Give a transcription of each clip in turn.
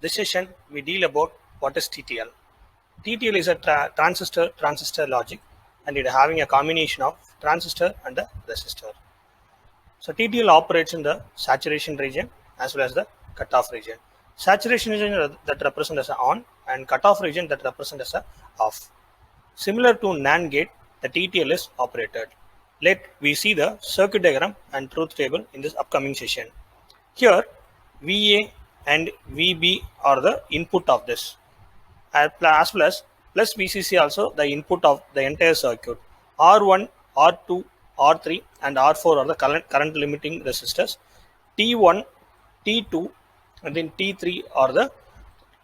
this session, we deal about what is TTL. TTL is a transistor logic, and it having a combination of transistor and a resistor. So TTL operates in the saturation region as well as the cutoff region. Saturation region that represents as a on, and cutoff region that represents as a off. Similar to NAND gate, the TTL is operated. Let we see the circuit diagram and truth table in this upcoming session. Here, VA and VB are the input of this, as well as plus VCC also the input of the entire circuit. R1, R2, R3 and R4 are the current limiting resistors. T1, T2 and then T3 are the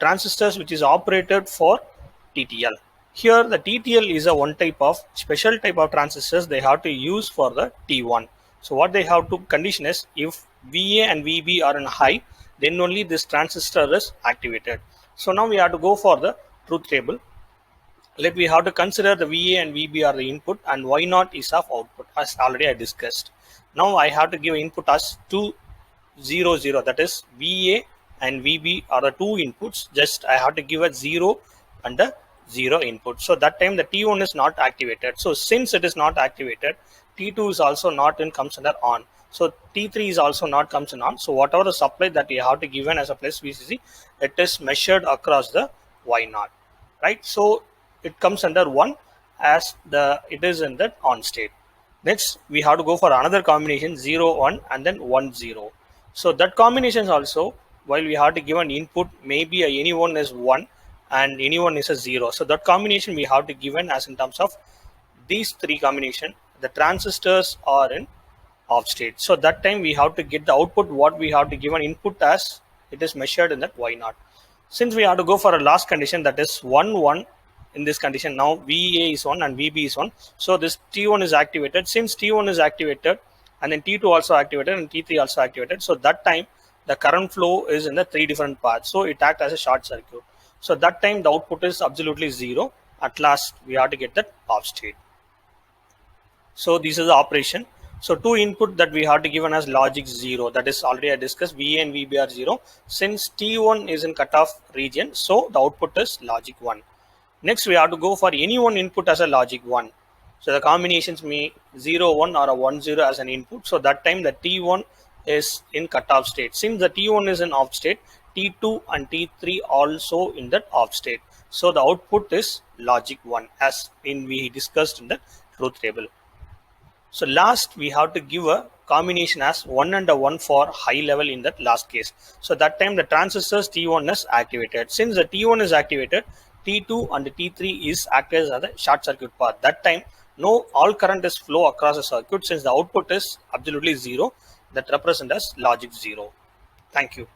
transistors which is operated for TTL. Here the TTL is a one type of special type of transistors they have to use for the T1. So what they have to condition is if VA and VB are in high, then only this transistor is activated. So now we have to go for the truth table. Let we have to consider the VA and VB are the input and Y0 is of output, as already I discussed. Now I have to give input as 2, 0, 0, that is VA and VB are the two inputs. Just I have to give a 0 and a 0 input. So that time the T1 is not activated. So since it is not activated, T2 is also not in, comes under on. So T3 is also not comes in on. So whatever the supply that you have to given as a plus VCC, it is measured across the Y0, right? So it comes under 1 as it is in the on state. Next we have to go for another combination 0, 1 and then 1, 0. So that combinations also, while we have to give an input, maybe any one is 1 and any one is a 0. So that combination we have to given as in terms of these three combination, the transistors are in off state. So that time we have to get the output what we have to give an input as it is measured in that Y0. Since we have to go for a last condition, that is 1, 1 in this condition, now VA is 1 and VB is 1. So this T1 is activated. Since T1 is activated and then T2 also activated and T3 also activated, so that time the current flow is in the three different paths. So it acts as a short circuit. So that time the output is absolutely 0. At last we have to get that off state. So this is the operation. So two input that we have to given as logic 0, that is already I discussed, VA and VB are 0. Since T1 is in cutoff region, so the output is logic 1. Next we have to go for any one input as a logic 1. So the combinations may 0, 1 or a 1, 0 as an input. So that time the T1 is in cutoff state. Since the T1 is in off state, T2 and T3 also in that off state. So the output is logic 1 as we discussed in the truth table. So last we have to give a combination as 1 and a 1 for high level in that last case. So that time the transistors T1 is activated. Since the T1 is activated, T2 and T3 is acted as a short circuit path. That time all current is flow across the circuit since the output is absolutely 0, that represents as logic 0. Thank you.